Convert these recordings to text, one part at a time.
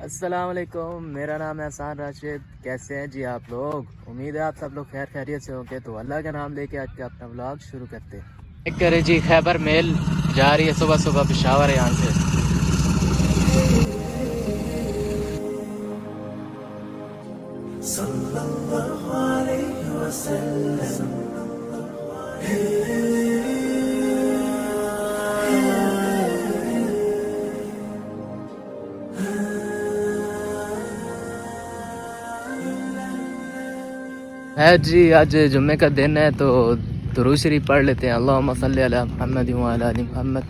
अस्सलाम वालेकुम, मेरा नाम है एहसान राशिद। कैसे हैं जी आप लोग? उम्मीद है आप सब लोग खैर खैरियत से होंगे। तो अल्लाह का नाम लेके आज का अपना व्लॉग शुरू करते हैं। एक करे जी, खैबर मेल जा रही है सुबह सुबह पेशावर यहाँ से। है जी, आज जुम्मे का दिन है तो दुरूद शरीफ पढ़ लेते हैं। अल्लाहुम्मा सल्ली अला मुहम्मद व अला आलि मुहम्मद।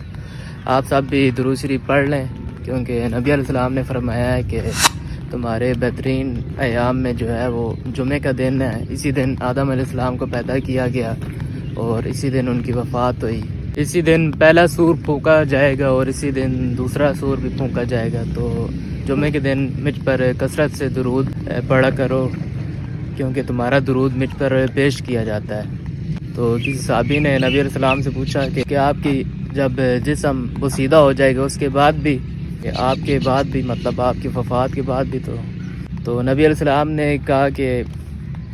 आप सब भी दुरूद शरीफ पढ़ लें, क्योंकि नबी अलैहिस्सलाम ने फरमाया है कि तुम्हारे बेहतरीन अयाम में जो है वो जुम्मे का दिन है। इसी दिन आदम अलैहिस्सलाम को पैदा किया गया और इसी दिन उनकी वफ़ात हुई। इसी दिन पहला सूर फूंका जाएगा और इसी दिन दूसरा सूर भी फूंका जाएगा। तो जुम्मे के दिन मुझ पर कसरत से दुरूद पढ़ा करो, क्योंकि तुम्हारा दुरूद मुझ पर पेश किया जाता है। तो किसी साहबी ने नबी अलैहिस्सलाम से पूछा कि आपकी जब जिस्म बोसीदा हो जाएगा उसके बाद भी, कि आपके बाद भी, मतलब आपकी वफ़ात के बाद भी, तो नबी अलैहिस्सलाम ने कहा कि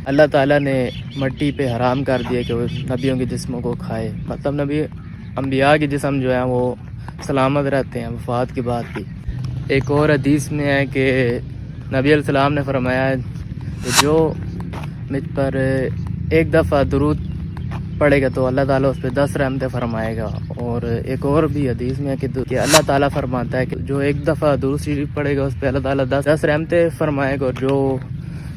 अल्लाह ताला ने मट्टी पे हराम कर दिया कि वो नबियों के जिस्मों को खाए। मतलब नबी अम्बिया के जिस्म जो है वो सलामत रहते हैं वफ़ात के बाद भी। एक और हदीस में है कि नबी अलैहिस्सलाम ने फरमाया कि जो मुझ पर एक दफ़ा दुरूद पड़ेगा तो अल्लाह ताला उस पर 10 रहमतें फरमाएगा। और एक और भी हदीस में है कि अल्लाह ताला फरमाता है कि जो एक दफ़ा दुरूद शरीफ पड़ेगा उस पर अल्लाह ताला 10 रहमतें फरमाएगा, और जो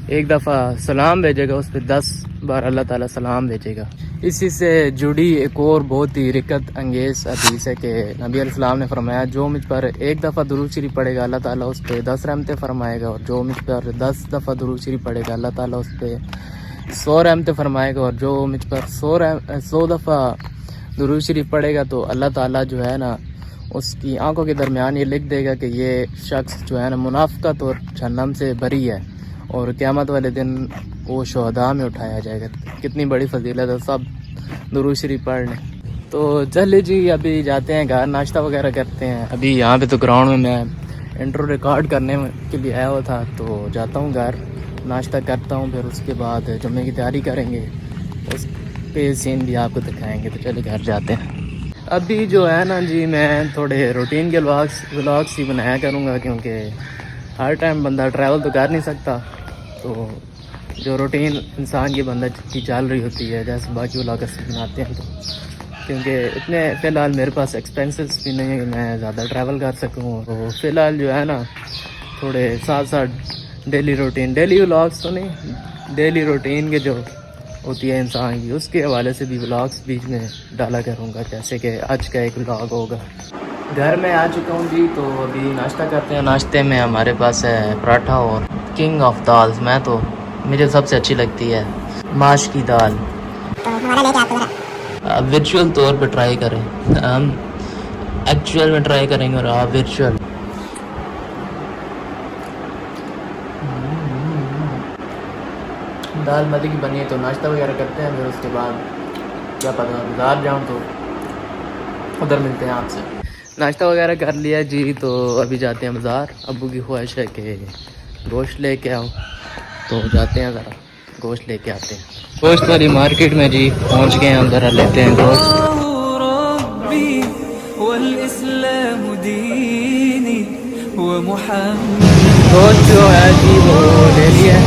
एक दफ़ा सलाम भेजेगा उस पर 10 बार अल्लाह ताला सलाम भेजेगा। इसी से जुड़ी एक और बहुत ही रिकत अंगेज़ हदीस है कि नबी अलैहिस्सलाम ने फरमाया जो मुझ पर एक दफ़ा दुरूद शरीफ पड़ेगा अल्लाह ताला उस पर 10 रहमतें फरमाएगा, और जो मुझ पर 10 दफ़ा दुरूद शरीफ पड़ेगा अल्लाह ताला उस पर 100 रहमतें फरमाएगा, और जो मुझ पर 100 दफ़ा दुरूद शरीफ पड़ेगा तो अल्लाह ताला जो है ना उसकी आंखों के दरमियान ये लिख देगा कि ये शख्स जो है ना मुनाफ़िक़त और जहन्नम से बरी है, और क़यामत वाले दिन वो शुहदा में उठाया जाएगा। कितनी बड़ी फजीलत है, सब दुरूद शरीफ पढ़ लें। तो चलिए जी, अभी जाते हैं घर, नाश्ता वगैरह करते हैं। अभी यहाँ पे तो ग्राउंड में मैं इंट्रो रिकॉर्ड करने के लिए आया हुआ था, तो जाता हूँ घर, नाश्ता करता हूँ, फिर उसके बाद जुम्मे की तैयारी करेंगे, उस पे सीन भी आपको दिखाएंगे। तो चलिए घर जाते हैं। अभी जो है ना जी, मैं थोड़े रूटीन के व्लॉग्स ही बनाया करूँगा, क्योंकि हर टाइम बंदा ट्रैवल तो कर नहीं सकता। तो जो रूटीन इंसान की बंदा की चल रही होती है, जैसे बाकी व्लॉगर्स बनाते हैं, तो क्योंकि इतने फ़िलहाल मेरे पास एक्सपेंसेस भी नहीं है कि मैं ज़्यादा ट्रैवल कर सकूँ। तो फ़िलहाल जो है ना थोड़े साथ साथ डेली व्लॉग्स तो नहीं, डेली रूटीन के जो होती है इंसान की, उसके हवाले से भी व्लॉग्स बीच में डाला करूँगा, जैसे कि आज का एक व्लॉग होगा। घर में आ चुका हूँ जी, तो अभी नाश्ता करते हैं। नाश्ते में हमारे पास है पराठा और किंग ऑफ दाल्स, मुझे सबसे अच्छी लगती है माश की दाल। आप वर्चुअल तौर पे ट्राई करें, हम एक्चुअल में ट्राई करेंगे और आप वर्चुअल। दाल मजे की बनी है, तो नाश्ता वगैरह करते हैं, फिर उसके बाद क्या पता बाजार जाऊँ तो उधर मिलते हैं आपसे। नाश्ता वगैरह कर लिया जी, तो अभी जाते हैं बाज़ार। अब्बू की ख्वाहिश है कि गोश्त लेके आओ, तो जाते हैं ज़रा गोश्त लेके आते हैं। गोश्त वाली मार्केट में जी पहुंच गए हैं, ज़रा लेते हैं गोश्त। गोश्त जो है जी वो ले लिया है,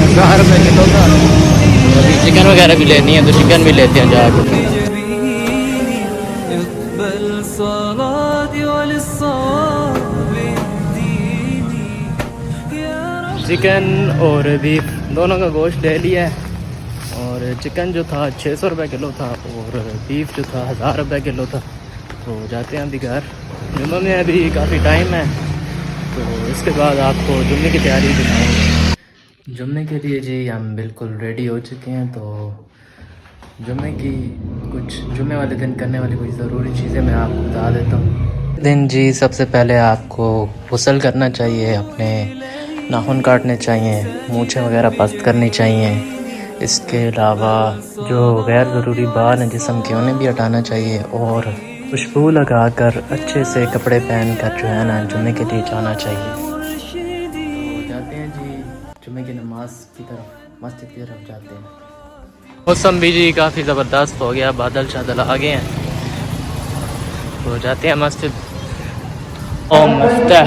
1000 रुपये किलो का। अभी चिकन वगैरह भी लेनी है, तो चिकन भी लेते हैं जाकर। चिकन और बीफ दोनों का गोश्त ले लिया है, और चिकन जो था 600 रुपये किलो था, और बीफ जो था 1000 रुपये किलो था। तो जाते हैं अभी घर। जुम्मे में अभी काफ़ी टाइम है, तो इसके बाद आपको जुम्मे की तैयारी दिखाएंगे। जुम्मे के लिए जी हम बिल्कुल रेडी हो चुके हैं। तो जुम्मे वाले दिन करने वाली कुछ ज़रूरी चीज़ें मैं आपको बता देता हूँ। दिन जी सबसे पहले आपको गुस्ल करना चाहिए, अपने नाखून काटने चाहिए, मूछें वगैरह पस्त करनी चाहिए। इसके अलावा जो गैर ज़रूरी बाल हैं जिस्म के, उन्हें भी हटाना चाहिए, और खुशबू लगाकर अच्छे से कपड़े पहन कर जो है ना जुम्मे के लिए जाना चाहिए। तो जाते हैं जी जुम्मे की नमाज की तरफ, मस्जिद की तरफ जाते हैं। मौसम भी जी काफ़ी ज़बरदस्त हो गया, बादल शादल आ गए हैं, तो जाते हैं मस्जिद। ओ मुफ्तह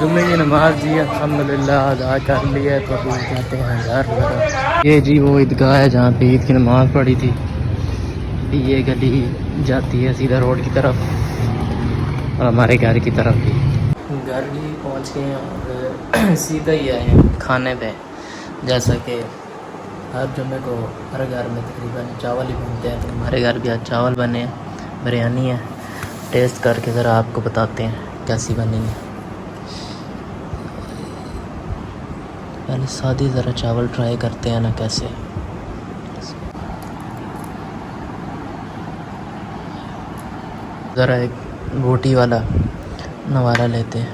जुम्मे की नमाज जी अल्हम्दुलिल्लाह अदा कर ली है, तो अभी जाते हैं घर। ये जी वो ईदगाह है जहाँ पे ईद की नमाज पढ़ी थी। ये गली जाती है सीधा रोड की तरफ और हमारे घर की तरफ भी। घर भी पहुँच गए हैं और सीधा ही आए हैं खाने पे। जैसा कि हर जुम्मे को हर घर में तकरीबन चावल ही बनते हैं, तो हमारे घर भी आज चावल बने हैं, बिरयानी है। टेस्ट करके ज़रा आपको बताते हैं कैसी बनी है। पहले सादी ज़रा चावल ट्राई करते हैं ना कैसे। ज़रा एक बोटी वाला नवारा लेते हैं।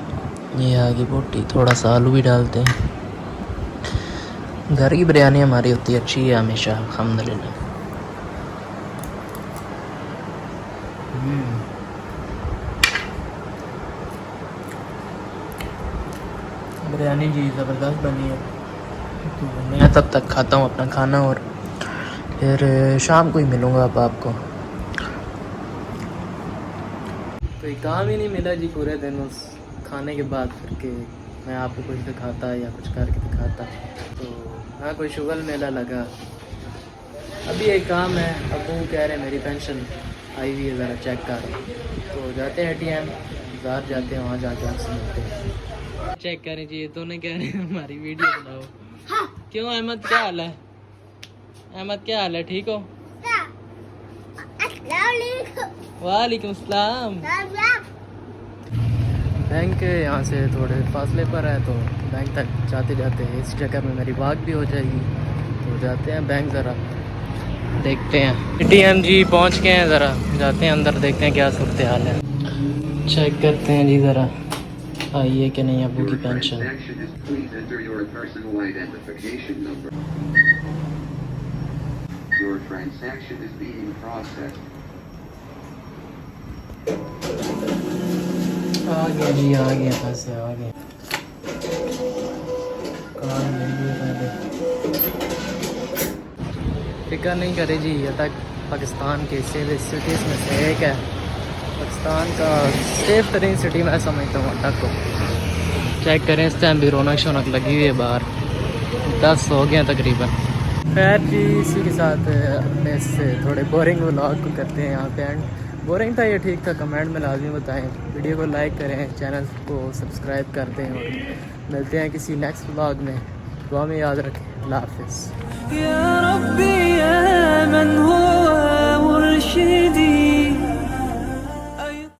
ये आगे बोटी, थोड़ा सा आलू भी डालते हैं। घर की बिरयानी हमारी होती है अच्छी है हमेशा अल्हम्दुलिल्लाह। बिरयानी जी ज़बरदस्त बनी है। तो मैं तब तक खाता हूँ अपना खाना और फिर शाम को ही मिलूँगा अब आपको। कोई काम ही नहीं मिला जी पूरे दिन उस खाने के बाद, फिर के मैं आपको कुछ दिखाता या कुछ करके दिखाता। तो हाँ कोई शुगल मेला लगा। अभी एक काम है, अबू कह रहे हैं मेरी पेंशन आई हुई है, ज़रा चेक कर। तो जाते हैं ATM, बाजार जाते हैं, वहाँ जाके आपसे मिलते हैं। चेक करें जी, तो नहीं कह रहे हमारी वीडियो बनाओ। हाँ। क्यों अहमद, क्या हाल है? अहमद क्या हाल है, ठीक हो? वालेकुम सलाम। बैंक यहाँ से थोड़े फासले पर है, तो बैंक तक जाते जाते इस जगह में मेरी वॉक भी हो जाएगी। तो जाते हैं बैंक, ज़रा देखते हैं। ATM जी पहुँच गए हैं, ज़रा जाते हैं अंदर, देखते हैं क्या सूरत हाल है। चेक करते हैं जी ज़रा आई है कि नहीं अबू की पेंशन। आ गया जी, आ गया, पैसे आ गए। कार्ड मिल गया पहले। फिक्र नहीं करे जी, ये तक पाकिस्तान के सेफ सिटीज़ में से एक है। पाकिस्तान का सेफ तरीन सिटी मैं समझता हूँ अटक को। चेक करें, इस टाइम भी रौनक शौनक लगी हुई है बाहर। 10 हो गए तकरीबन। खैर जी, इसी के साथ अपने इससे थोड़े बोरिंग व्लॉग को करते हैं यहाँ पे एंड। बोरिंग था ये ठीक था, कमेंट में लाजमी बताएं। वीडियो को लाइक करें, चैनल को सब्सक्राइब कर दें और मिलते हैं किसी नेक्स्ट व्लॉग में। दुआ में याद रखें। अल्लाह हाफ़िज़। या रब्बी या मन हुवा मुर्शिदी।